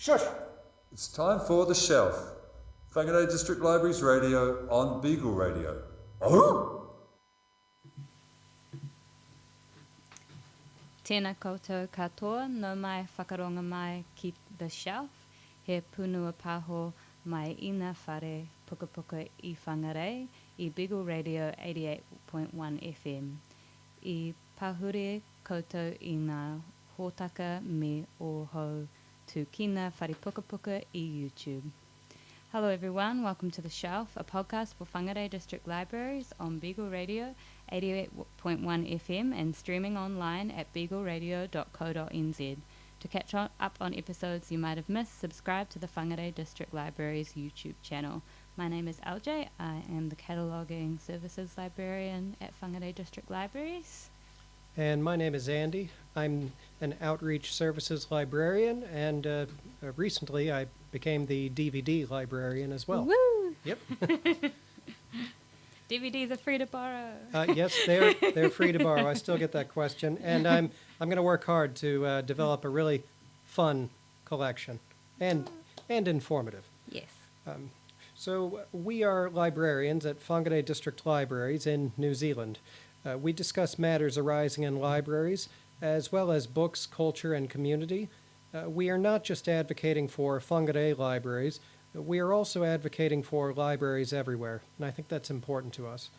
Shush! It's time for The Shelf. Whangarei District Libraries Radio on Beagle Radio. Oh! Tēnā koutou katoa, no mai whakaronga mai ki The Shelf, he punua pāho mai ina whare puka puka I Whangarei, I Beagle Radio 88.1 FM. I pahure koutou I ngā hōtaka me o hou tu kina whare puka puka I YouTube. Hello everyone, welcome to The Shelf, a podcast for Whangarei District Libraries on Beagle Radio 88.1 FM and streaming online at beagleradio.co.nz. To catch up on episodes you might have missed, subscribe to the Whangarei District Libraries YouTube channel. My name is LJ, I am the Cataloguing Services Librarian at Whangarei District Libraries. And my name is Andy. I'm an Outreach Services Librarian, and recently I became the DVD Librarian as well. Woo! Yep. DVDs are free to borrow. Yes, they're free to borrow. I still get that question, and I'm going to work hard to develop a really fun collection and informative. Yes. So we are librarians at Whangarei District Libraries in New Zealand. We discuss matters arising in libraries, as well as books, culture, and community. We are not just advocating for Whangarei libraries, we are also advocating for libraries everywhere, and I think that's important to us.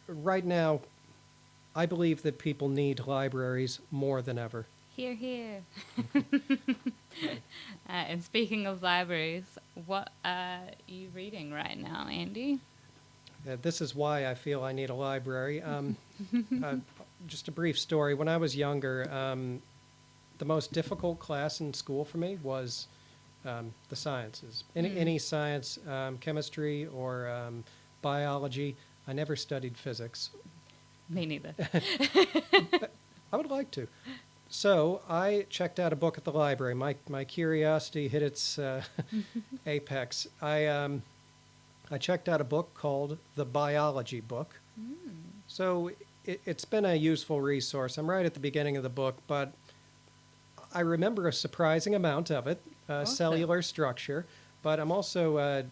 Right now, I believe that people need libraries more than ever. Hear, hear. And speaking of libraries, what are you reading right now, Andy? This is why I feel I need a library. Just a brief story. When I was younger, the most difficult class in school for me was the sciences. Any science, chemistry or biology. I never studied physics. Me neither. I would like to. So I checked out a book at the library. My curiosity hit its apex. I checked out a book called The Biology Book. So it's been a useful resource. I'm right at the beginning of the book, but I remember a surprising amount of it, cellular structure, but I'm also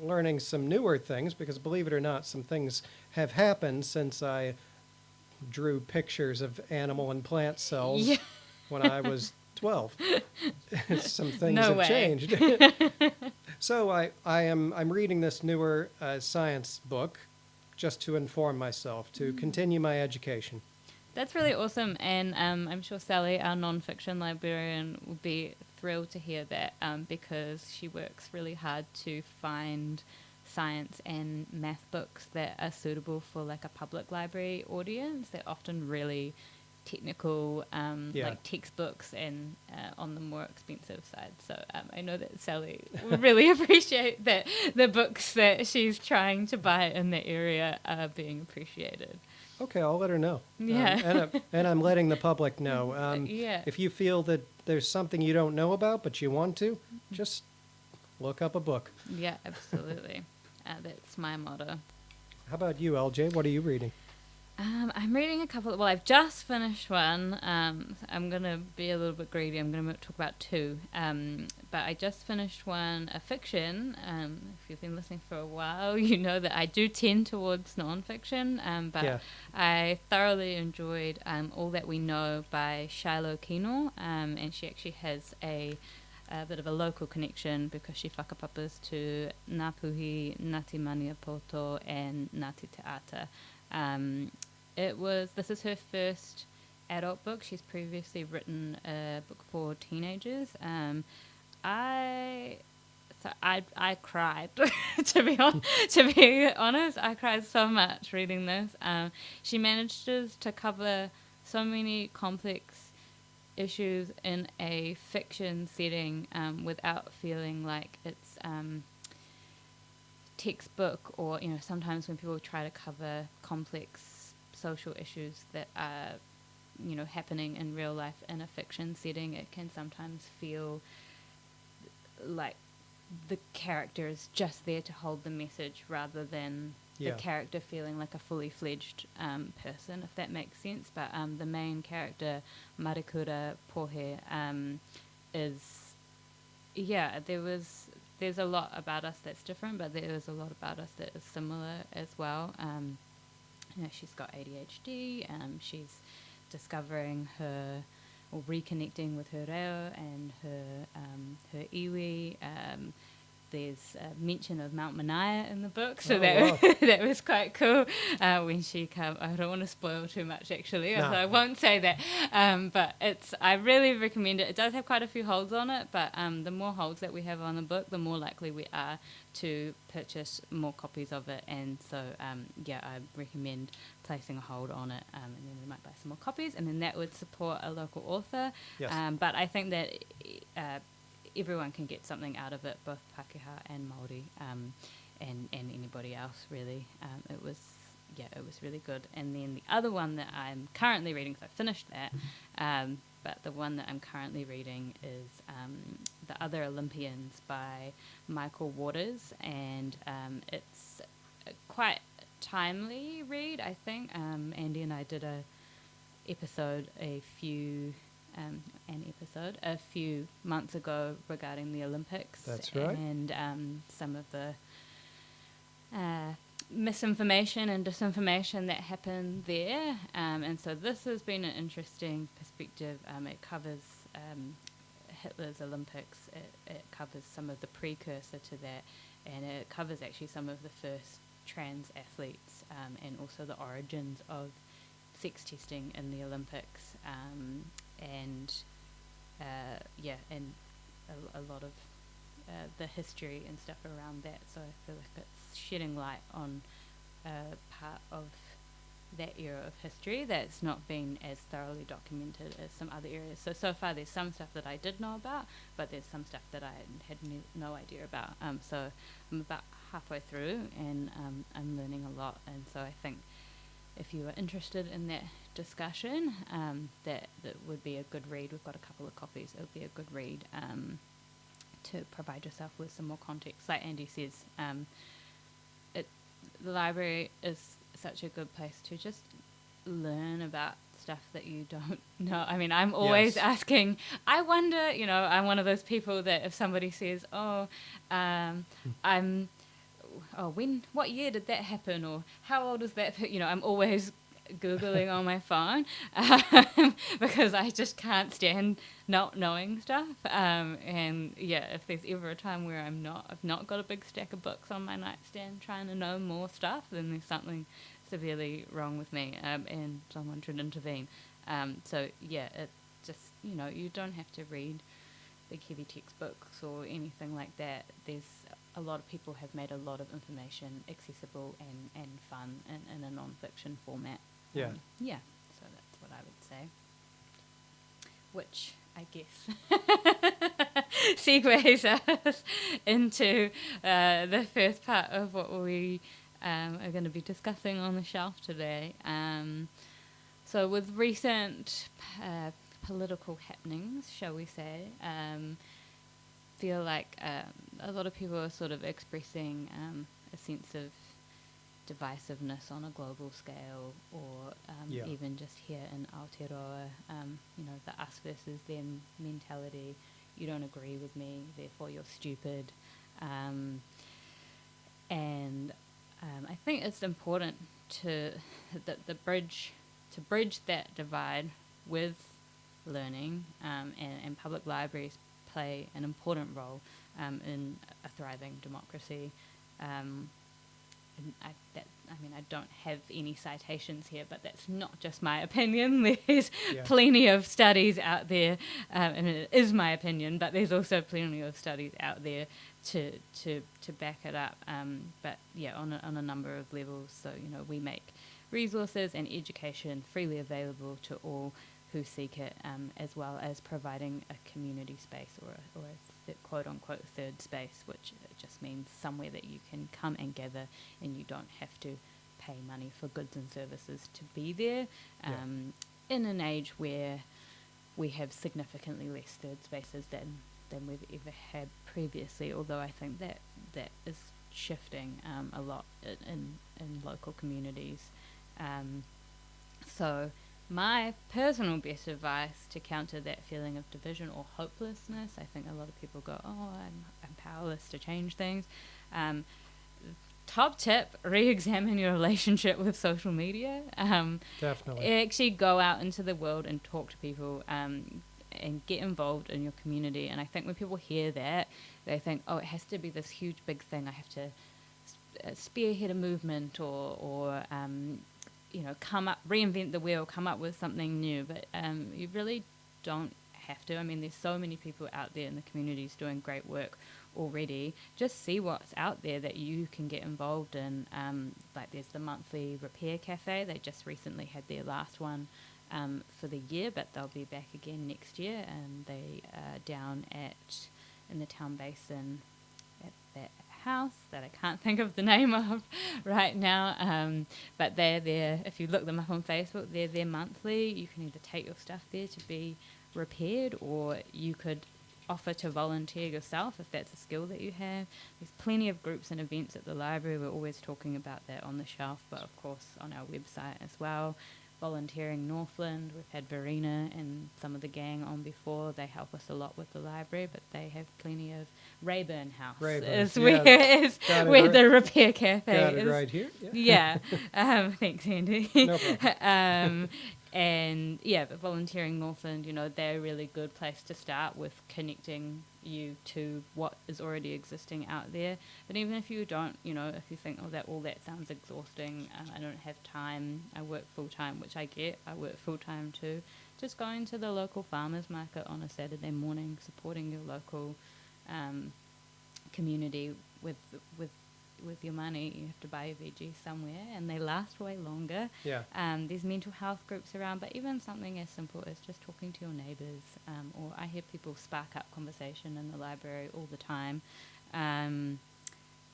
learning some newer things because, believe it or not, some things have happened since I drew pictures of animal and plant cells when I was 12. Some things have changed. So I'm reading this newer science book just to inform myself, to continue my education. That's really awesome, and I'm sure Sally, our non-fiction librarian, will be thrilled to hear that because she works really hard to find science and math books that are suitable for like a public library audience. They're often really technical, like textbooks, and on the more expensive side. So I know that Sally would really appreciate that the books that she's trying to buy in the area are being appreciated. Okay, I'll let her know. Yeah. And I'm letting the public know. Yeah. If you feel that there's something you don't know about but you want to, just look up a book. Yeah, absolutely. That's my motto. How about you, LJ? What are you reading? I'm reading a couple. Well, I've just finished one. I'm going to be a little bit greedy. I'm going to talk about two. But I just finished one, a fiction. If you've been listening for a while, you know that I do tend towards non-fiction. But I thoroughly enjoyed All That We Know by Shiloh Kino. And she actually has a bit of a local connection because she whakapapas to Ngāpuhi, Ngāti Maniapoto, and Ngāti Te Ata. This is her first adult book. She's previously written a book for teenagers. I cried to be honest. I cried so much reading this. She manages to cover so many complex issues in a fiction setting without feeling like it's textbook, or sometimes when people try to cover complex social issues that are happening in real life in a fiction setting, it can sometimes feel like the character is just there to hold the message rather than the character feeling like a fully fledged person, if that makes sense. But the main character, Marikura Pohe, is, there's a lot about us that's different, but there is a lot about us that is similar as well. She's got ADHD. She's discovering her, or reconnecting with her reo and her iwi. There's a mention of Mount Manaia in the book, so wow. that was quite cool. When she came, I don't want to spoil too much actually, so I won't say that. But I really recommend it. It does have quite a few holds on it, but the more holds that we have on the book, the more likely we are to purchase more copies of it. And so, I recommend placing a hold on it, and then we might buy some more copies, and then that would support a local author. Yes. But I think that everyone can get something out of it, both Pākehā and Māori, and anybody else really. It was really good. And then the other one that I'm currently reading, because I finished that, but the one that I'm currently reading is The Other Olympians by Michael Waters, and it's a quite timely read, I think. Andy and I did a few months ago regarding the Olympics. That's right. And some of the misinformation and disinformation that happened there. And so this has been an interesting perspective. It covers Hitler's Olympics. It covers some of the precursor to that, and it covers actually some of the first trans athletes, and also the origins of sex testing in the Olympics, and a lot of the history and stuff around that. So I feel like it's shedding light on part of that era of history that's not been as thoroughly documented as some other areas. So far there's some stuff that I did know about, but there's some stuff that I had no idea about. So I'm about halfway through, and I'm learning a lot. And so I think if you are interested in that discussion, that would be a good read. We've got a couple of copies. It would be a good read to provide yourself with some more context. Like Andy says, the library is such a good place to just learn about stuff that you don't know. I mean, I'm always asking, I wonder, I'm one of those people that if somebody says, what year did that happen? Or how old is that? I'm always Googling on my phone because I just can't stand not knowing stuff. If there's ever a time where I've not got a big stack of books on my nightstand trying to know more stuff, then there's something severely wrong with me, and someone should intervene. It just, you don't have to read big heavy textbooks or anything like that. There's a lot of people have made a lot of information accessible and fun in a non-fiction format. So that's what I would say. Which I guess segues us into the first part of what we are going to be discussing on the shelf today. So with recent political happenings, shall we say, feel like a lot of people are sort of expressing a sense of divisiveness on a global scale, or even just here in Aotearoa, the us versus them mentality. You don't agree with me, therefore you're stupid. I think it's important to bridge that divide with learning, and public libraries play an important role in a thriving democracy. I don't have any citations here, but that's not just my opinion. There's plenty of studies out there, and it is my opinion, but there's also plenty of studies out there to back it up. On a number of levels. So, we make resources and education freely available to all who seek it, as well as providing a community space or a quote-unquote third space, which just means somewhere that you can come and gather and you don't have to pay money for goods and services to be there, in an age where we have significantly less third spaces than we've ever had previously, although I think that is shifting a lot in local communities. So My personal best advice to counter that feeling of division or hopelessness, I think a lot of people go, oh, I'm powerless to change things. Top tip, re-examine your relationship with social media. Definitely. Actually go out into the world and talk to people, and get involved in your community. And I think when people hear that, they think, oh, it has to be this huge big thing. I have to spearhead a movement or come up, reinvent the wheel, come up with something new. But you really don't have to. I mean, there's so many people out there in the communities doing great work already. Just see what's out there that you can get involved in. Like there's the monthly repair cafe. They just recently had their last one for the year, but they'll be back again next year. And they are down in the town basin at that house that I can't think of the name of right now, but they're there. If you look them up on Facebook, they're there monthly. You can either take your stuff there to be repaired, or you could offer to volunteer yourself if that's a skill that you have. There's plenty of groups and events at the library. We're always talking about that on the shelf, but of course on our website as well. Volunteering Northland, we've had Verena and some of the gang on before. They help us a lot with the library, but they have plenty of Rayburn House is where the repair cafe got is. it right here. Yeah. Thanks, Andy. No problem. And but volunteering Northland, they're a really good place to start with connecting you to what is already existing out there. But even if you don't, if you think, all that sounds exhausting, I don't have time, I work full time, which I get, I work full time too. Just going to the local farmers market on a Saturday morning, supporting your local community with your money. You have to buy your veggies somewhere, and they last way longer. Yeah. There's mental health groups around, but even something as simple as just talking to your neighbours, or I hear people spark up conversation in the library all the time.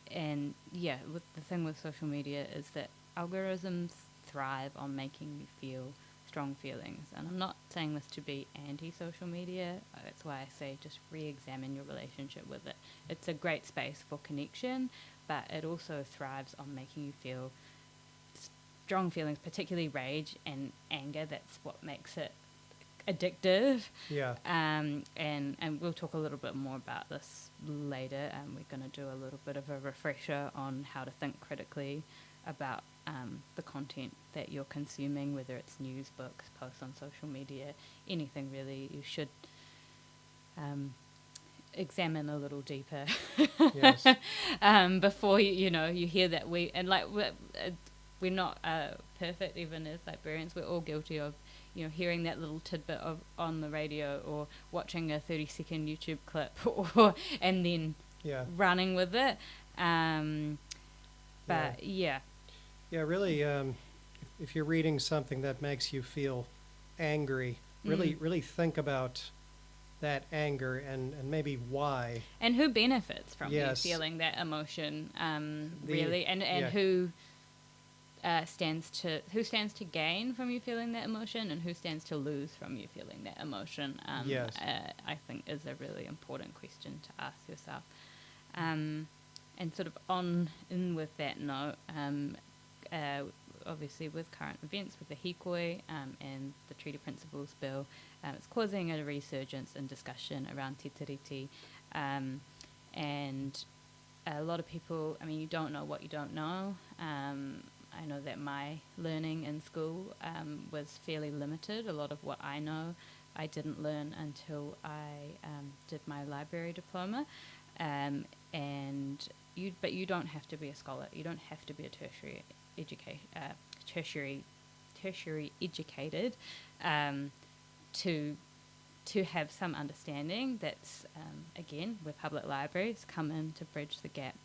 With the thing with social media is that algorithms thrive on making you feel strong feelings, and I'm not saying this to be anti-social media. That's why I say just re-examine your relationship with it. It's a great space for connection, but it also thrives on making you feel strong feelings, particularly rage and anger. That's what makes it addictive. Yeah. And we'll talk a little bit more about this later. We're going to do a little bit of a refresher on how to think critically about the content that you're consuming, whether it's news, books, posts on social media, anything really. You should examine a little deeper. Yes. Before you hear that we're not perfect. Even as librarians, we're all guilty of hearing that little tidbit on the radio or watching a 30-second YouTube clip and then running with it. Yeah, really, if you're reading something that makes you feel angry, really think about that anger and maybe why. And who benefits from you feeling that emotion, really, and who stands to gain from you feeling that emotion, and who stands to lose from you feeling that emotion. I think is a really important question to ask yourself. And sort of in with that note, obviously with current events with the hikoi and the Treaty Principles Bill, it's causing a resurgence in discussion around te tiriti, and a lot of people, you don't know what you don't know. I know that my learning in school was fairly limited. A lot of what I know I didn't learn until I did my library diploma. But you don't have to be a scholar. You don't have to be a tertiary educated to have some understanding. That's again where public libraries come in to bridge the gap.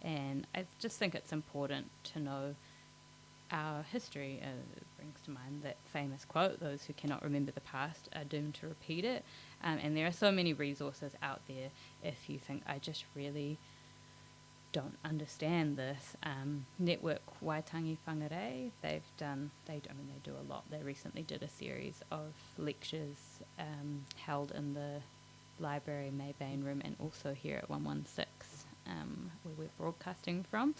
And I just think it's important to know our history. It brings to mind that famous quote, "Those who cannot remember the past are doomed to repeat it." And there are so many resources out there if you think, I just really don't understand this. Network Waitangi Whangarei, they do a lot. They recently did a series of lectures held in the library Maybane room and also here at 116, where we're broadcasting from,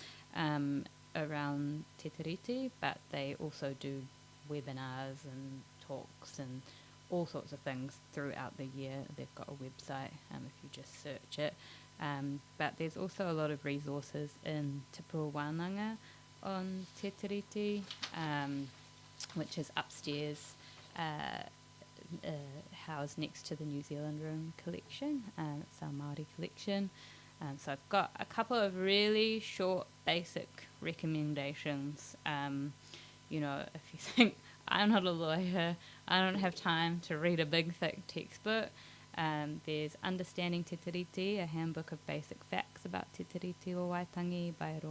around te tiriti, but they also do webinars and talks and all sorts of things throughout the year. They've got a website if you just search it. But there's also a lot of resources in Te Pua Wānanga on Te Tiriti, which is upstairs, housed next to the New Zealand Room collection. It's our Māori collection. So I've got a couple of really short, basic recommendations. You know, if you think, I'm not a lawyer, I don't have time to read a big, thick textbook, there's Understanding Te Tiriti, a handbook of basic facts about Te Tiriti o Waitangi by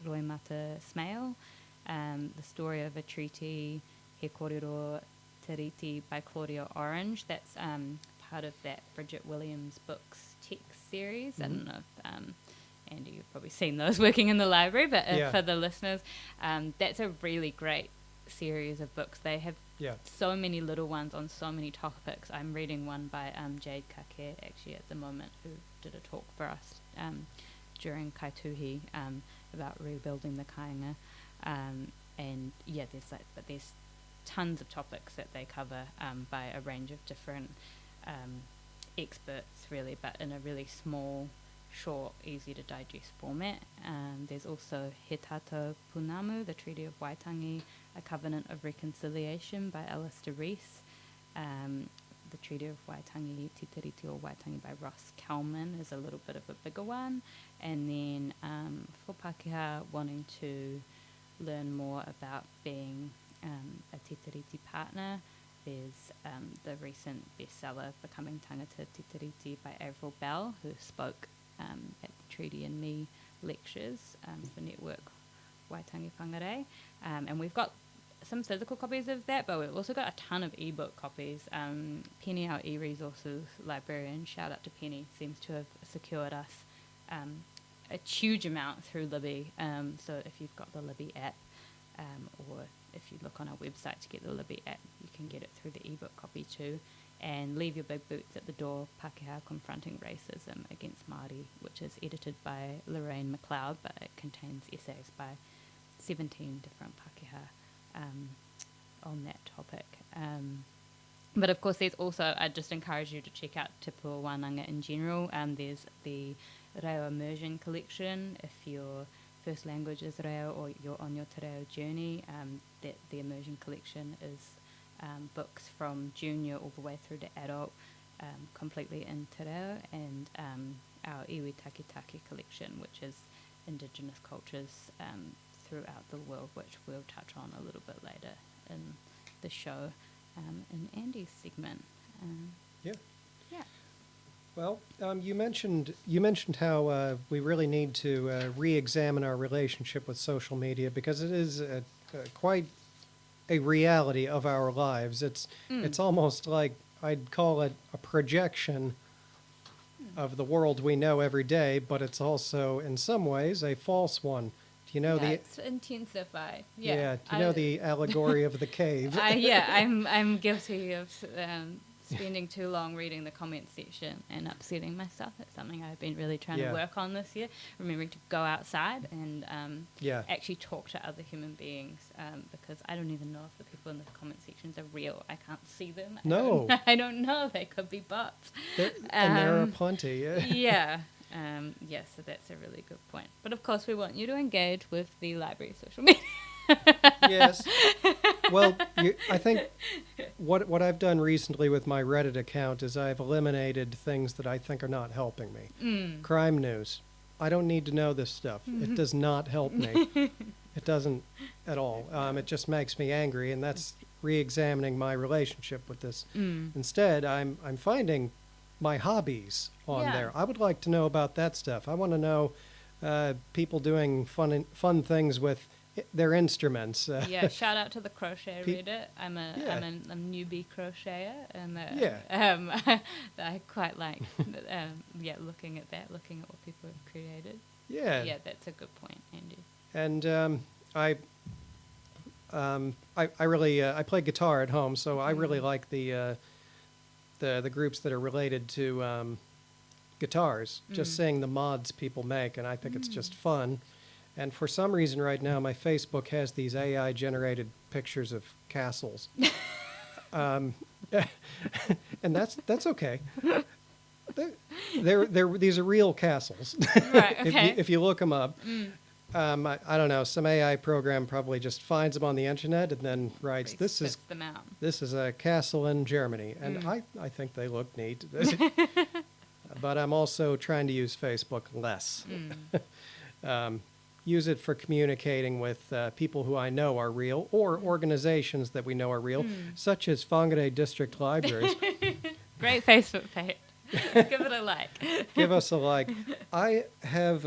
Roimata Smale. The Story of a Treaty, He Kōrero Tiriti by Claudia Orange. That's part of that Bridget Williams books text series. I don't know if, Andy, you've probably seen those working in the library, but for the listeners, that's a really great series of books. They have so many little ones on so many topics. I'm reading one by Jade Kake actually at the moment, who did a talk for us during Kaituhi about rebuilding the kāinga. And there's tons of topics that they cover by a range of different experts, really, but in a really small, short, easy to digest format. There's also He Tātou Punamu, the Treaty of Waitangi, a Covenant of Reconciliation by Alistair Rees. The Treaty of Waitangi, Te Tiriti o Waitangi by Ross Kalman is a little bit of a bigger one. And then for Pākehā wanting to learn more about being a Te Tiriti partner, there's the recent bestseller Becoming Tangata Te Tiriti by Avril Bell, who spoke at the Treaty and Me lectures for Network Waitangi Whangarei. And we've got some physical copies of that, but we've also got a ton of ebook copies. Penny, our e-resources librarian, shout out to Penny, seems to have secured us a huge amount through Libby. So if you've got the Libby app, or if you look on our website to get the Libby app, you can get it through the ebook copy too. And Leave Your Big Boots at the Door, Pākehā Confronting Racism Against Māori, which is edited by Lorraine McLeod, but it contains essays by 17 different Pākehā on that topic. But of course there's also, I just encourage you to check out Te Pua Wānanga in general. There's the Reo Immersion Collection, if your first language is Reo or you're on your te reo journey. That the Immersion Collection is books from junior all the way through to adult, completely in te reo, and our Iwi Taki Taki collection, which is Indigenous cultures throughout the world, which we'll touch on a little bit later in the show, in Andy's segment. Yeah. Yeah. Well, you mentioned how we really need to re-examine our relationship with social media, because it is quite a reality of our lives. It's almost like I'd call it a projection of the world we know every day, but it's also in some ways a false one. Do you know it's intensified. Do you know the allegory of the cave? I'm guilty of spending too long reading the comment section and upsetting myself. It's something I've been really trying to work on this year, remembering to go outside and actually talk to other human beings, because I don't even know if the people in the comment sections are real. I can't see them. I don't know. They could be bots. And there are plenty. So that's a really good point. But of course we want you to engage with the library social media. Yes. Well, I think what I've done recently with my Reddit account is I've eliminated things that I think are not helping me. Crime news. I don't need to know this stuff. It does not help me. It doesn't at all. It just makes me angry, and that's re-examining my relationship with this. Instead, I'm finding my hobbies on there. I would like to know about that stuff. I want to know people doing fun things with their instruments. Shout out to the crochet Reddit. I'm a newbie crocheter, and I quite like looking at what people have created. Yeah, that's a good point, Andy. And I really I play guitar at home, so I really like the groups that are related to guitars. Just seeing the mods people make, and I think it's just fun. And for some reason right now, my Facebook has these AI-generated pictures of castles. And that's okay. These are real castles. Right, okay. If you look them up. I don't know, some AI program probably just finds them on the internet and then writes, this is them out. this is a castle in Germany. And I think they look neat. But I'm also trying to use Facebook less. Use it for communicating with people who I know are real or organizations that we know are real, such as Whangarei District Libraries. Great Facebook page. Give it a like. Give us a like. I have...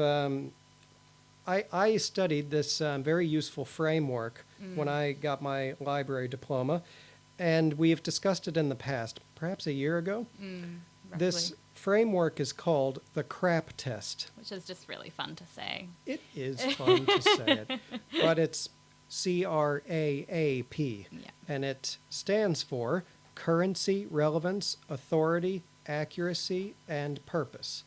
I studied this very useful framework when I got my library diploma, and we have discussed it in the past, perhaps a year ago. This framework is called the CRAAP Test. Which is just really fun to say. It is fun to say it, but it's CRAAP, and it stands for Currency, Relevance, Authority, Accuracy, and Purpose.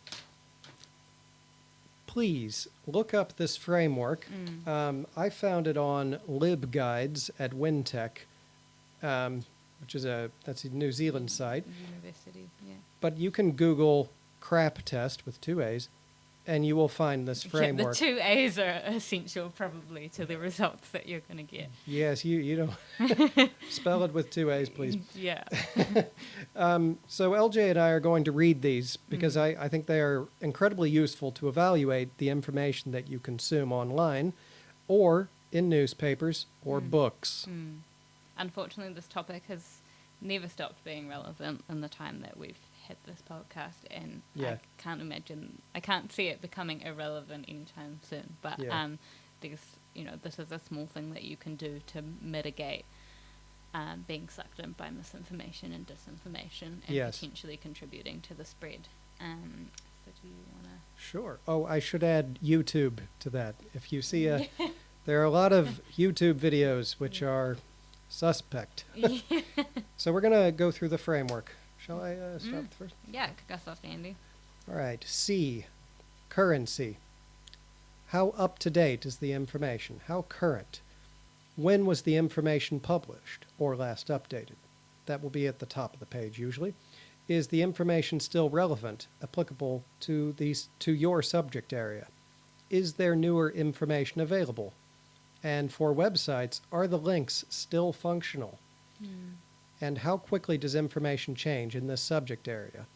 Please look up this framework. I found it on LibGuides at WinTech, which is that's a New Zealand site. University, yeah. But you can Google CRAAP Test with 2 A's, and you will find this framework. The 2 A's are essential probably to the results that you're going to get. Yes, you don't spell it with 2 A's, please. Yeah. So LJ and I are going to read these because I think they are incredibly useful to evaluate the information that you consume online or in newspapers or books. Unfortunately, this topic has never stopped being relevant in the time that we've had this podcast, and I can't see it becoming irrelevant anytime soon. But this is a small thing that you can do to mitigate being sucked in by misinformation and disinformation, and potentially contributing to the spread. So do you want to? Sure. Oh, I should add YouTube to that. If you see there are a lot of YouTube videos which are suspect. So we're going to go through the framework. Shall I start with the first? Yeah, kick us off, Andy. All right. C, currency. How up-to-date is the information? How current? When was the information published or last updated? That will be at the top of the page usually. Is the information still relevant, applicable to your subject area? Is there newer information available? And for websites, are the links still functional? And how quickly does information change in this subject area?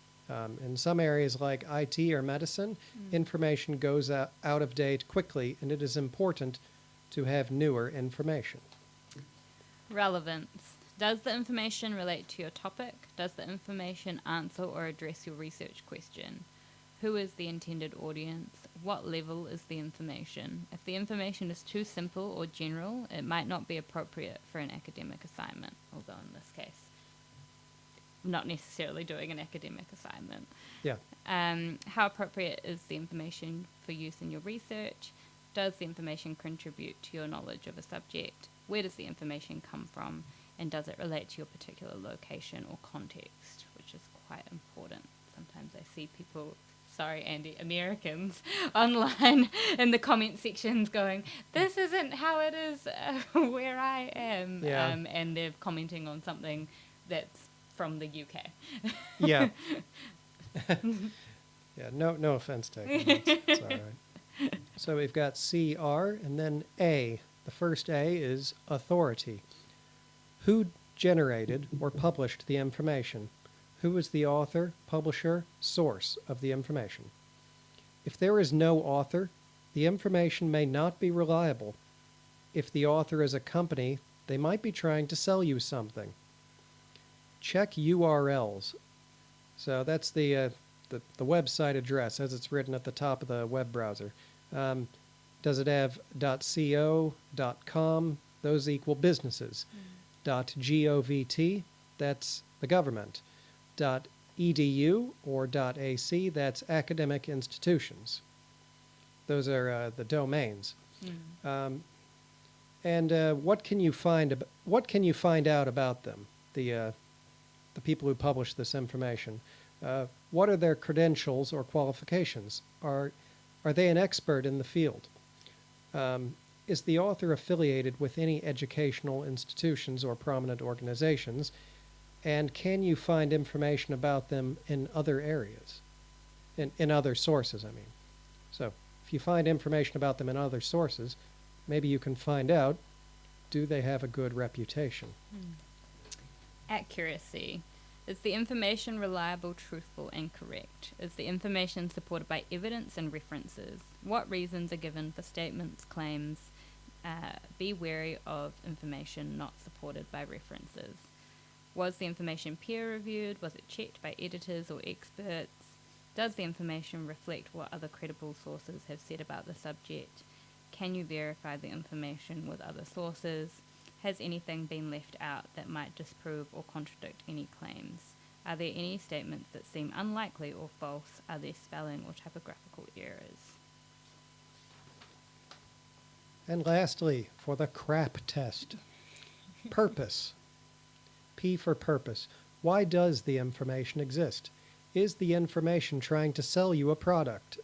In some areas like IT or medicine, information goes out of date quickly, and it is important to have newer information. Relevance. Does the information relate to your topic? Does the information answer or address your research question? Who is the intended audience? What level is the information? If the information is too simple or general, it might not be appropriate for an academic assignment, although in this case, not necessarily doing an academic assignment. Yeah. How appropriate is the information for use in your research? Does the information contribute to your knowledge of a subject? Where does the information come from? And does it relate to your particular location or context, which is quite important. Sometimes I see people, sorry Andy, Americans online in the comment sections going, this isn't how it is where I am. Yeah. And they're commenting on something that's from the UK. Yeah. Yeah, no offense taken. It's all right. So we've got CR and then A. The first A is authority. Who generated or published the information? Who is the author, publisher, source of the information? If there is no author, the information may not be reliable. If the author is a company, they might be trying to sell you something. Check URLs. So that's the website address as it's written at the top of the web browser. Does it have .co, .com? Those equal businesses. .govt, that's the government. .edu or .ac, that's academic institutions. Those are the domains. And what can you find out about them? The people who publish this information. What are their credentials or qualifications? Are they an expert in the field? Is the author affiliated with any educational institutions or prominent organizations? And can you find information about them in other areas? In other sources, I mean. So if you find information about them in other sources, maybe you can find out, do they have a good reputation? Accuracy. Is the information reliable, truthful, and correct? Is the information supported by evidence and references? What reasons are given for statements, claims? Be wary of information not supported by references. Was the information peer-reviewed? Was it checked by editors or experts? Does the information reflect what other credible sources have said about the subject? Can you verify the information with other sources? Has anything been left out that might disprove or contradict any claims? Are there any statements that seem unlikely or false? Are there spelling or typographical errors? And lastly, for the CRAAP test, purpose. P for purpose. Why does the information exist? Is the information trying to sell you a product,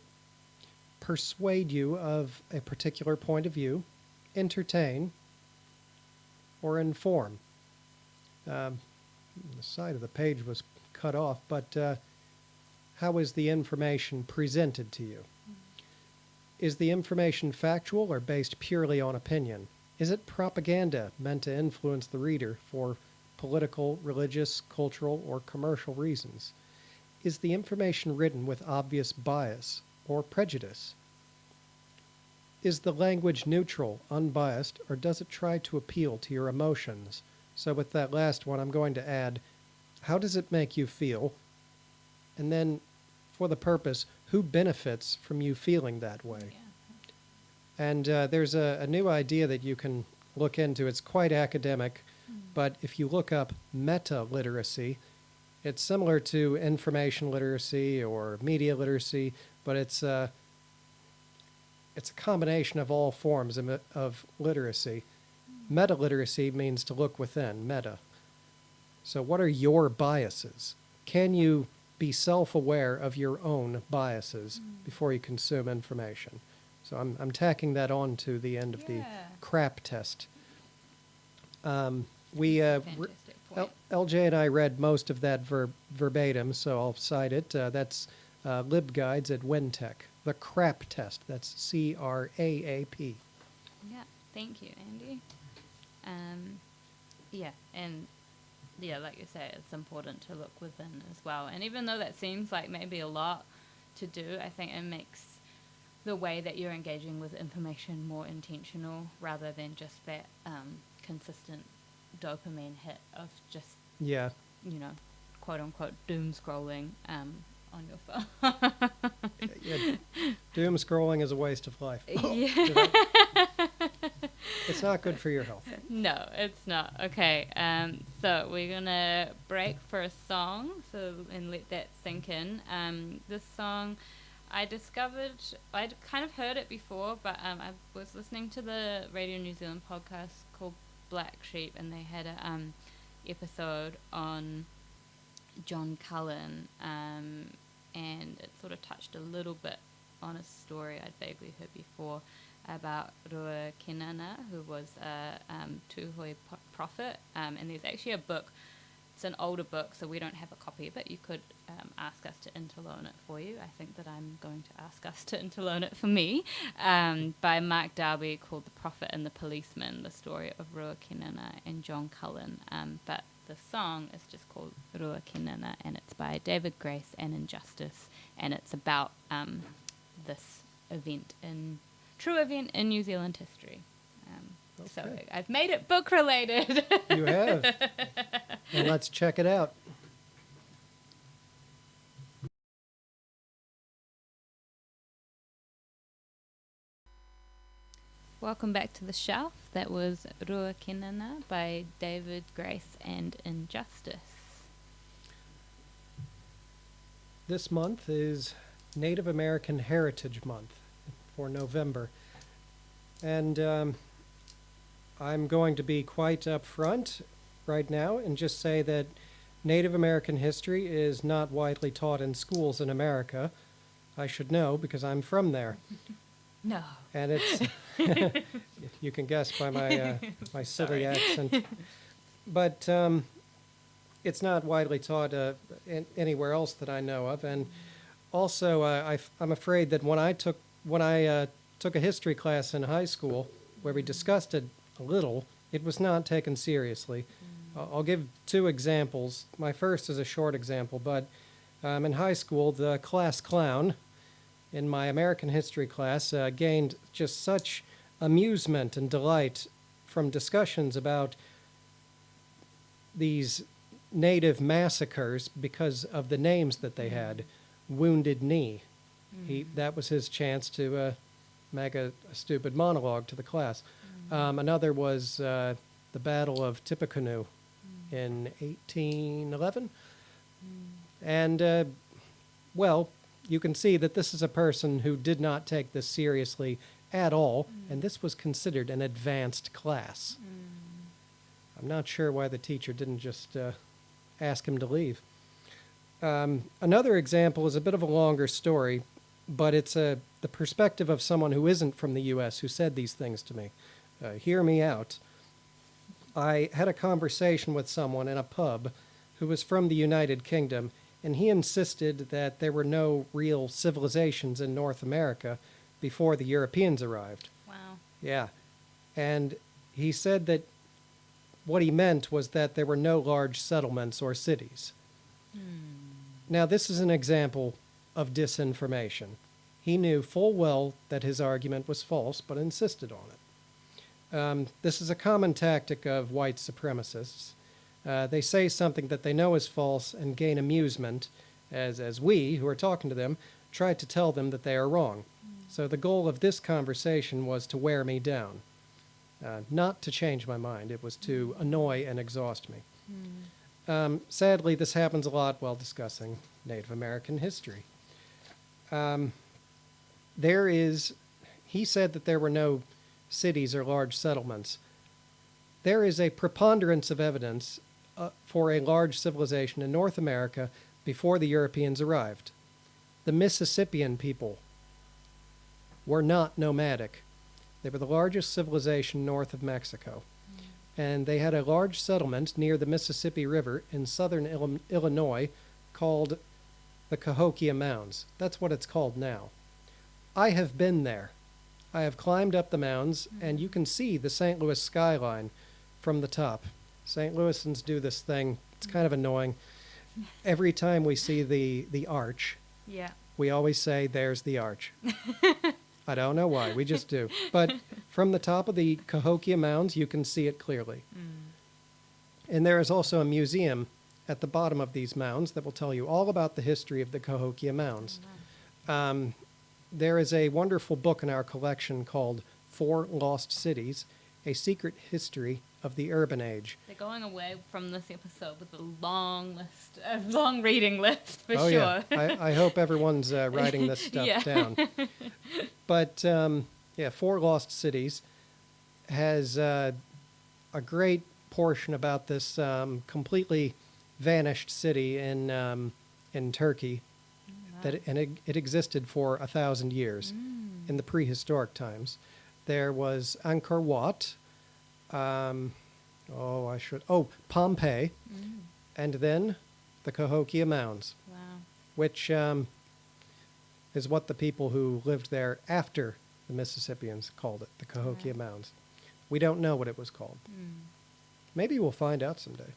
persuade you of a particular point of view, entertain, or inform? The side of the page was cut off, but how is the information presented to you? Is the information factual or based purely on opinion? Is it propaganda meant to influence the reader for political, religious, cultural, or commercial reasons? Is the information written with obvious bias or prejudice? Is the language neutral, unbiased, or does it try to appeal to your emotions? So with that last one, I'm going to add, how does it make you feel? And then, for the purpose, who benefits from you feeling that way? Yeah. And there's a new idea that you can look into. It's quite academic, but if you look up meta-literacy, it's similar to information literacy or media literacy, but it's a combination of all forms of literacy. Meta-literacy means to look within, meta. So what are your biases? Can you be self-aware of your own biases before you consume information? So I'm tacking that on to the end of the CRAAP test. Fantastic point. LJ and I read most of that verbatim, so I'll cite it. That's LibGuides at WinTech. The CRAAP test. That's CRAAP. Yeah, thank you, Andy. Like you say, it's important to look within as well. And even though that seems like maybe a lot to do, I think it makes the way that you're engaging with information more intentional rather than just that consistent dopamine hit of just, quote unquote, doom scrolling on your phone. Doom scrolling is a waste of life. It's not good for your health. No, it's not. Okay, so we're gonna break for a song, and let that sink in. This song, I'd kind of heard it before, but I was listening to the Radio New Zealand podcast called Black Sheep, and they had a episode on John Cullen, and it sort of touched a little bit on a story I'd vaguely heard before about Rua Kenana, who was a Tūhoe prophet, and there's actually a book. It's an older book, so we don't have a copy, but you could ask us to interloan it for you. I think that I'm going to ask us to interloan it for me, by Mark Darby, called The Prophet and the Policeman, the story of Rua Kenana and John Cullen. But the song is just called Rua Kenana, and it's by David Grace and Injustice, and it's about this true event in New Zealand history. So I've made it book related. You have. And let's check it out. Welcome back to the shelf. That was Rua Kenana by David Grace and Injustice. This month is Native American Heritage Month for November. And I'm going to be quite upfront right now and just say that Native American history is not widely taught in schools in America. I should know because I'm from there. No. And it's, you can guess by my, my silly accent. But it's not widely taught anywhere else that I know of. And also, I'm afraid that when I took a history class in high school where we discussed it a little, it was not taken seriously. I'll give two examples. My first is a short example, but in high school, the class clown in my American history class gained just such amusement and delight from discussions about these native massacres because of the names that they had. Wounded Knee. That was his chance to make a stupid monologue to the class. Another was the Battle of Tippecanoe in 1811. And, well, you can see that this is a person who did not take this seriously at all, and this was considered an advanced class. I'm not sure why the teacher didn't just ask him to leave. Another example is a bit of a longer story, but it's the perspective of someone who isn't from the U.S. who said these things to me. Hear me out. I had a conversation with someone in a pub who was from the United Kingdom, and he insisted that there were no real civilizations in North America before the Europeans arrived. Wow. Yeah. And he said that what he meant was that there were no large settlements or cities. Now, this is an example of disinformation. He knew full well that his argument was false, but insisted on it. This is a common tactic of white supremacists. They say something that they know is false and gain amusement, as we, who are talking to them, try to tell them that they are wrong. So the goal of this conversation was to wear me down. Not to change my mind. It was to annoy and exhaust me. Sadly, this happens a lot while discussing Native American history. He said that there were no cities or large settlements. There is a preponderance of evidence for a large civilization in North America before the Europeans arrived. The Mississippian people were not nomadic. They were the largest civilization north of Mexico. And they had a large settlement near the Mississippi River in southern Illinois called the Cahokia Mounds. That's what it's called now. I have been there. I have climbed up the mounds, and you can see the St. Louis skyline from the top. St. Louisans do this thing. It's kind of annoying. Every time we see the arch, we always say, "There's the arch." I don't know why. We just do. But from the top of the Cahokia Mounds, you can see it clearly. And there is also a museum at the bottom of these mounds that will tell you all about the history of the Cahokia Mounds. There is a wonderful book in our collection called 4 Lost Cities, A Secret History of the Urban Age. They're going away from this episode with a long list, a long reading list for sure. Yeah. I hope everyone's writing this stuff down. But 4 Lost Cities has a great portion about this completely vanished city in Turkey. It existed for 1,000 years in the prehistoric times. There was Angkor Wat. Pompeii, and then the Cahokia Mounds, which is what the people who lived there after the Mississippians called it, the Cahokia Mounds. We don't know what it was called. Maybe we'll find out someday.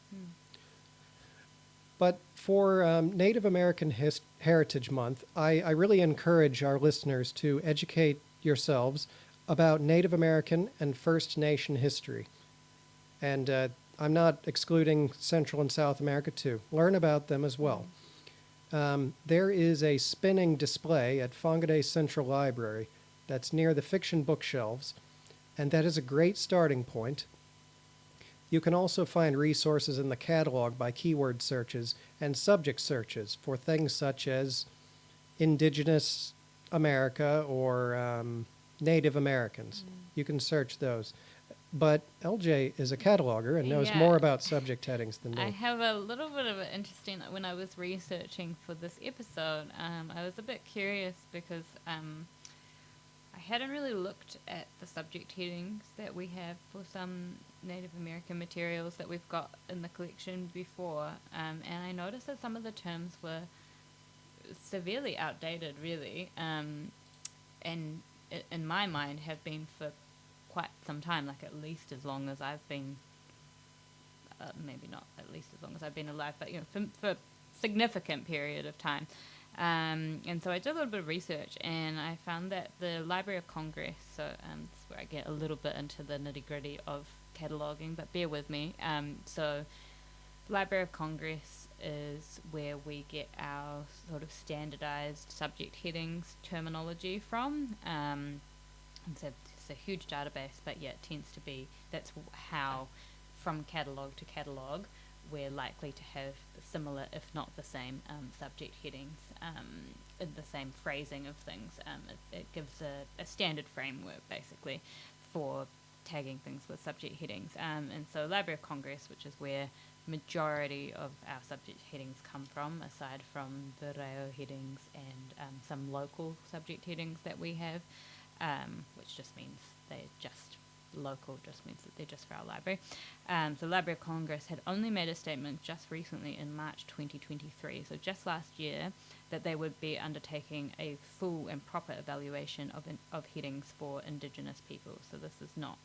But for Native American Heritage Month, I really encourage our listeners to educate yourselves about Native American and First Nation history. And I'm not excluding Central and South America, too. Learn about them as well. There is a spinning display at Whangarei Central Library that's near the fiction bookshelves, and that is a great starting point. You can also find resources in the catalog by keyword searches and subject searches for things such as Indigenous America or Native Americans. You can search those. But LJ is a cataloger and knows more about subject headings than me. I have a little bit of an interesting, when I was researching for this episode, I was a bit curious because I hadn't really looked at the subject headings that we have for some Native American materials that we've got in the collection before, and I noticed that some of the terms were severely outdated, really, and in my mind have been for quite some time, like at least as long as I've been, maybe not at least as long as I've been alive, but for significant period of time. And so I did a little bit of research, and I found that the Library of Congress, so this is where I get a little bit into the nitty-gritty of cataloguing, but bear with me. So the Library of Congress is where we get our sort of standardized subject headings terminology from. And so it's a huge database, but yeah, it tends to be, that's how from catalogue to catalogue we're likely to have similar, if not the same, subject headings in the same phrasing of things. It gives a standard framework, basically, for tagging things with subject headings. And so Library of Congress, which is where majority of our subject headings come from, aside from the reo headings and some local subject headings that we have, which just means they're just local, just means that they're just for our library. So Library of Congress had only made a statement just recently in March 2023, so just last year, that they would be undertaking a full and proper evaluation of headings for Indigenous people. So this is not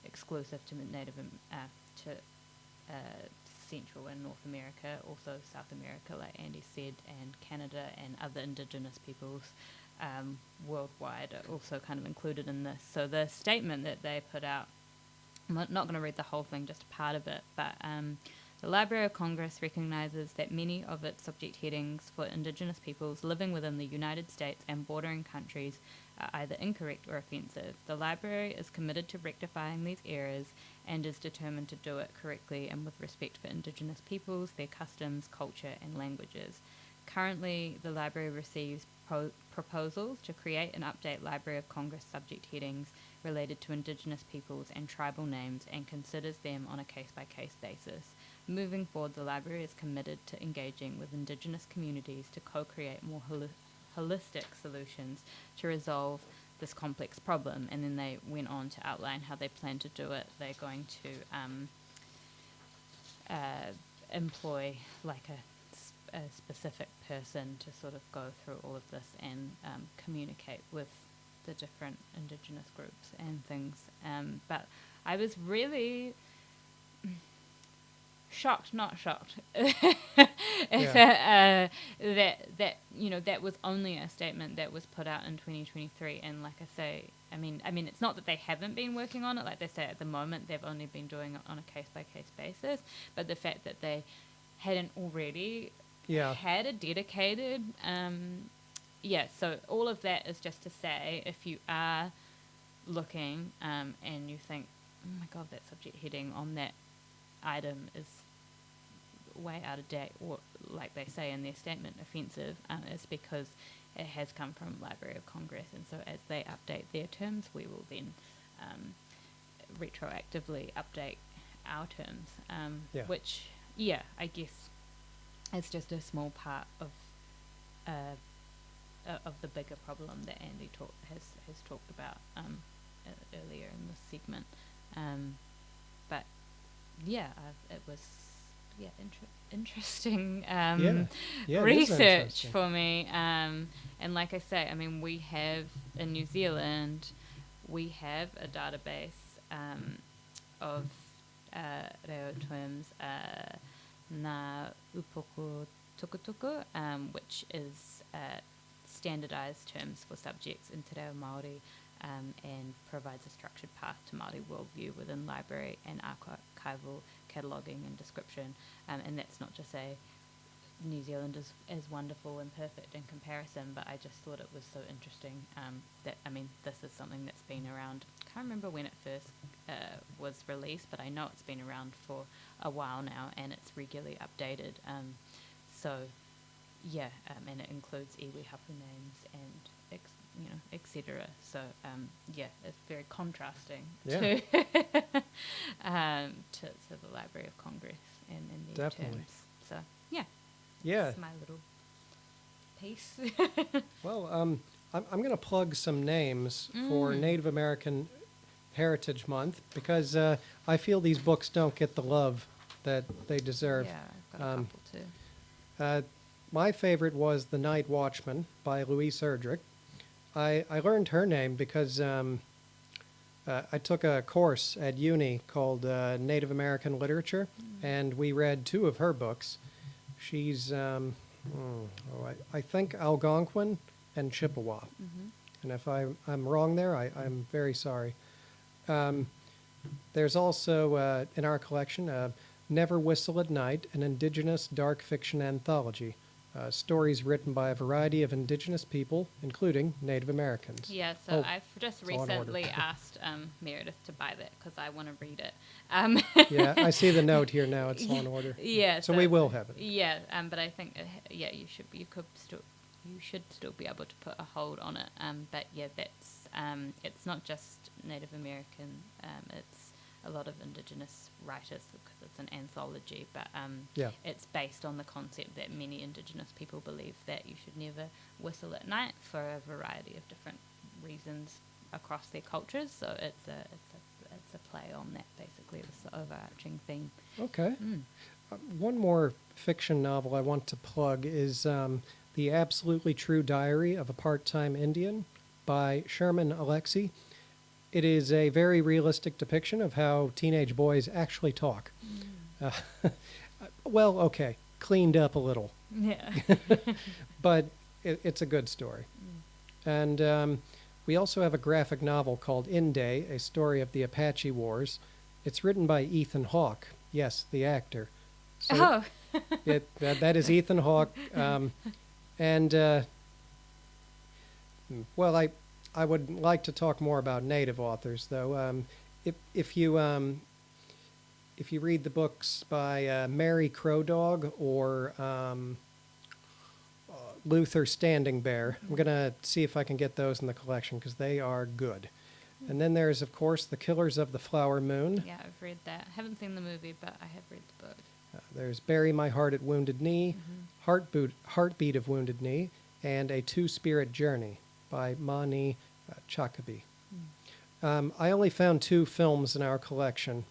exclusive to Central and North America, also South America, like Andy said, and Canada and other Indigenous peoples worldwide are also kind of included in this. So the statement that they put out, I'm not going to read the whole thing, just a part of it, but the Library of Congress recognises that many of its subject headings for Indigenous peoples living within the United States and bordering countries are either incorrect or offensive. The Library is committed to rectifying these errors and is determined to do it correctly and with respect for Indigenous peoples, their customs, culture and languages. Currently, the Library receives proposals to create and update Library of Congress subject headings related to Indigenous peoples and tribal names and considers them on a case-by-case basis. Moving forward, the Library is committed to engaging with Indigenous communities to co-create more holistic solutions to resolve this complex problem. And then they went on to outline how they plan to do it. They're going to employ like a specific person to sort of go through all of this and communicate with the different Indigenous groups and things. But I was really shocked, not shocked, that that was only a statement that was put out in 2023. And like I say, I mean, it's not that they haven't been working on it. Like they say, at the moment, they've only been doing it on a case-by-case basis. But the fact that they hadn't already had a dedicated, so all of that is just to say, if you are looking and you think, oh my God, that subject heading on that item is way out of date, or like they say in their statement, offensive, is because it has come from Library of Congress. And so as they update their terms, we will then retroactively update our terms, which, I guess it's just a small part of the bigger problem that Andy has talked about earlier in this segment. But it was interesting research for me. And like I say, I mean, we have in New Zealand, we have a database of reo terms, na upoku tukutuku, which is standardised terms for subjects in te reo Māori, and provides a structured path to Māori worldview within library and archival cataloguing and description. And that's not to say New Zealand is wonderful and perfect in comparison, but I just thought it was so interesting that, I mean, this is something that's been around. I can't remember when it first was released, but I know it's been around for a while now, and it's regularly updated. And it includes iwi hapu names and etc. So it's very contrasting to the Library of Congress and their terms. So that's my little piece. Well, I'm going to plug some names for Native American Heritage Month because I feel these books don't get the love that they deserve. Yeah, I've got a couple too. My favorite was The Night Watchman by Louise Erdrich. I learned her name because I took a course at uni called Native American Literature, and we read 2 of her books. She's, I think, Algonquin and Chippewa. And if I'm wrong there, I'm very sorry. There's also, in our collection, Never Whistle at Night, an Indigenous dark fiction anthology. Stories written by a variety of Indigenous people, including Native Americans. Yeah, so I've just recently asked Meredith to buy that because I want to read it. Yeah, I see the note here now. It's on order. Yeah, so we will have it. Yeah, but I think you should still be able to put a hold on it. But yeah, that's it's not just Native American. It's a lot of Indigenous writers because it's an anthology, but it's based on the concept that many Indigenous people believe that you should never whistle at night for a variety of different reasons across their cultures. So it's a play on that, basically, this overarching theme. Okay. One more fiction novel I want to plug is The Absolutely True Diary of a Part-Time Indian by Sherman Alexie. It is a very realistic depiction of how teenage boys actually talk. Well, okay, cleaned up a little. Yeah. But it's a good story. And we also have a graphic novel called In Day, a story of the Apache Wars. It's written by Ethan Hawke. Yes, the actor. So that is Ethan Hawke. Well, I would like to talk more about Native authors, though. If you read the books by Mary Crow Dog or Luther Standing Bear, I'm going to see if I can get those in the collection because they are good. And then there's, of course, The Killers of the Flower Moon. Yeah, I've read that. I haven't seen the movie, but I have read the book. There's Bury My Heart at Wounded Knee, Heartbeat of Wounded Knee, and A Two-Spirit Journey by Mani Chakabi. I only found 2 films in our collection.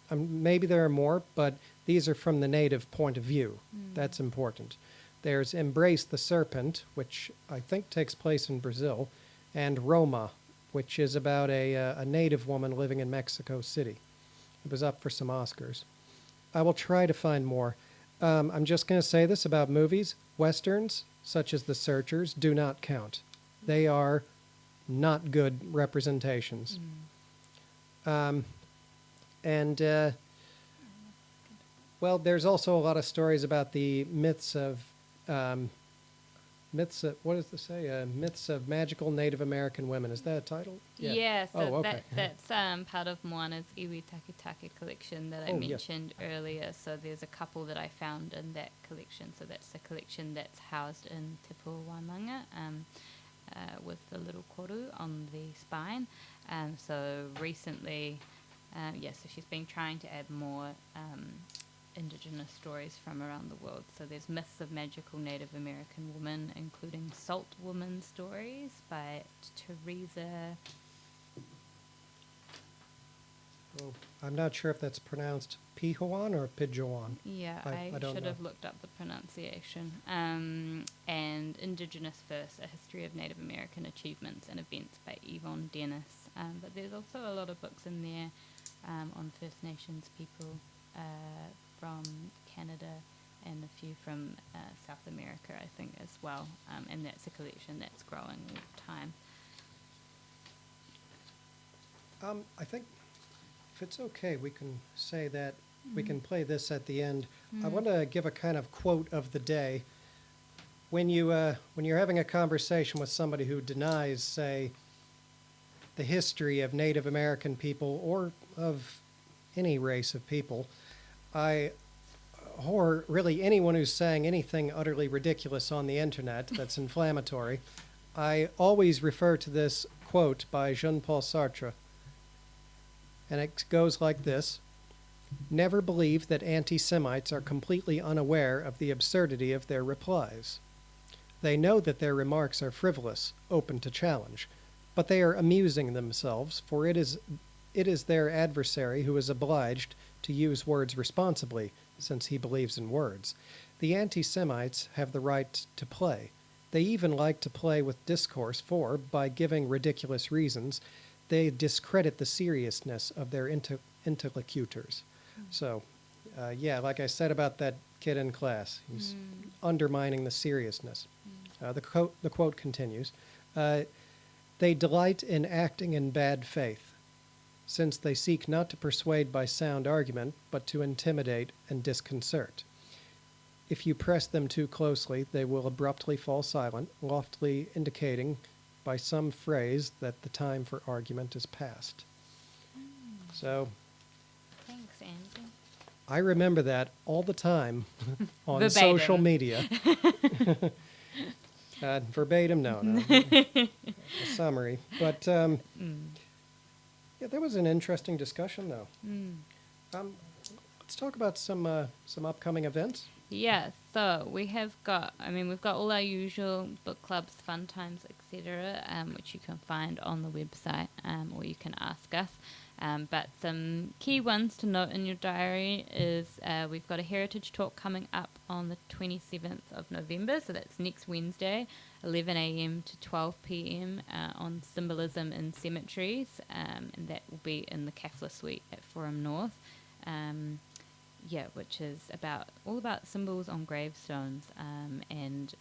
Maybe there are more, but these are from the Native point of view. That's important. There's Embrace the Serpent, which I think takes place in Brazil, and Roma, which is about a Native woman living in Mexico City. It was up for some Oscars. I will try to find more. I'm just going to say this about movies. Westerns, such as The Searchers, do not count. They are not good representations. Well, there's also a lot of stories about the myths of what does this say? Myths of magical Native American women. Is that a title? Yeah, so okay. that's part of Moana's Iwi Takitake collection that I mentioned earlier. So there's a couple that I found in that collection. So that's the collection that's housed in Te Puawamanga, with the little koru on the spine. So recently, so she's been trying to add more Indigenous stories from around the world. So there's Myths of Magical Native American Women, including Salt Woman Stories by Teresa. Oh, I'm not sure if that's pronounced Pihoan or Pijoan. Yeah, I don't should know. have looked up the pronunciation. And Indigenous First, A History of Native American Achievements and Events by Yvonne Dennis. But there's also a lot of books in there on First Nations people from Canada and a few from South America, I think, as well. And that's a collection that's growing all the time. I think if it's okay, we can say that we can play this at the end. I want to give a kind of quote of the day. When you're having a conversation with somebody who denies, say, the history of Native American people or of any race of people, or really anyone who's saying anything utterly ridiculous on the internet that's inflammatory, I always refer to this quote by Jean-Paul Sartre. And it goes like this: "Never believe that anti-Semites are completely unaware of the absurdity of their replies." They know that their remarks are frivolous, open to challenge, but they are amusing themselves, for it is their adversary who is obliged to use words responsibly, since he believes in words. The anti-Semites have the right to play. They even like to play with discourse, for, by giving ridiculous reasons, they discredit the seriousness of their interlocutors. So, yeah, like I said about that kid in class, he's undermining the seriousness. The quote continues, they delight in acting in bad faith, since they seek not to persuade by sound argument, but to intimidate and disconcert. If you press them too closely, they will abruptly fall silent, loftily indicating by some phrase that the time for argument is past. So, Thanks, Andy. I remember that all the time on Verbatim. social media. Verbatim, no. A summary. But, yeah, that was an interesting discussion, though. Let's talk about some upcoming events. Yeah, so we've got all our usual book clubs, fun times, etc., which you can find on the website, or you can ask us. But some key ones to note in your diary is we've got a heritage talk coming up on the 27th of November, so that's next Wednesday, 11 a.m. to 12 p.m. On symbolism in cemeteries, and that will be in the Catholic Suite at Forum North. Which is all about symbols on gravestones, and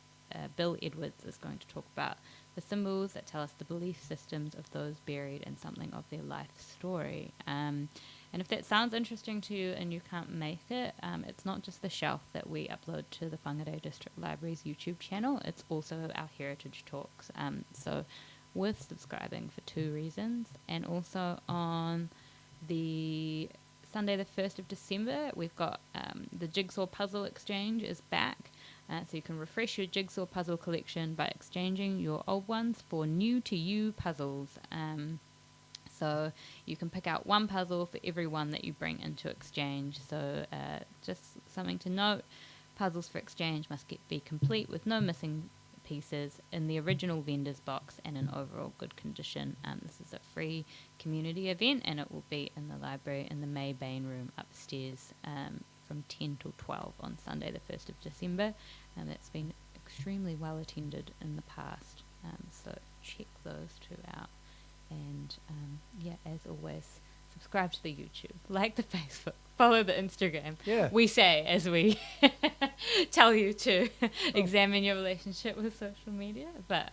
Bill Edwards is going to talk about the symbols that tell us the belief systems of those buried and something of their life story. And if that sounds interesting to you and you can't make it, it's not just the shelf that we upload to the Whangarei District Libraries YouTube channel, it's also our heritage talks. So worth subscribing for two reasons, and also on the Sunday the 1st of December, we've got the Jigsaw Puzzle Exchange is back. So you can refresh your Jigsaw puzzle collection by exchanging your old ones for new-to-you puzzles. So you can pick out one puzzle for every one that you bring into exchange. So just something to note, puzzles for exchange must be complete with no missing pieces in the original vendor's box and in overall good condition. This is a free community event, and it will be in the library in the May Bain room upstairs from 10 till 12 on Sunday the 1st of December. That's been extremely well attended in the past, so check those two out. And as always, subscribe to the YouTube, like the Facebook, follow the Instagram. Yeah. We say as we tell you to examine your relationship with social media, but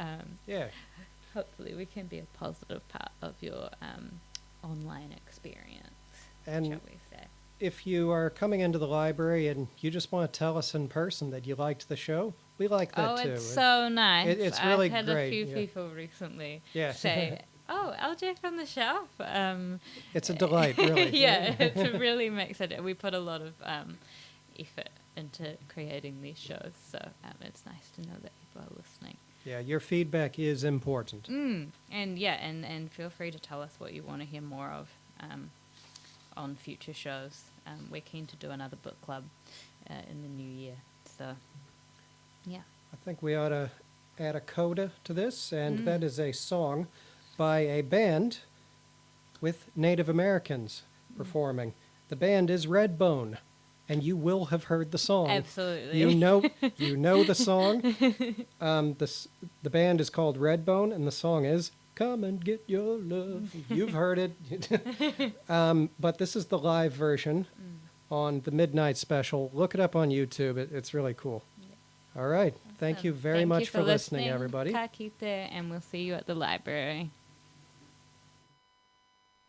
hopefully we can be a positive part of your online experience, And shall we say. if you are coming into the library and you just want to tell us in person that you liked the show, we like that too. It's so nice. It's really I've had great. a few Yeah. people recently Yeah. say, "Oh, LJ from the shelf." It's a delight, really. Yeah, it really makes it. We put a lot of effort into creating these shows, so it's nice to know that people are listening. Yeah, your feedback is important. And feel free to tell us what you want to hear more of on future shows. We're keen to do another book club in the new year, so yeah. I think we ought to add a coda to this, and that is a song by a band with Native Americans performing. The band is Redbone, and you will have heard the song. Absolutely. You know the song. The band is called Redbone, and the song is "Come and Get Your Love." You've heard it. But this is the live version on the Midnight Special. Look it up on YouTube. It's really cool. All right. Thank you very much for listening, everybody. Ka kite, and we'll see you at the library.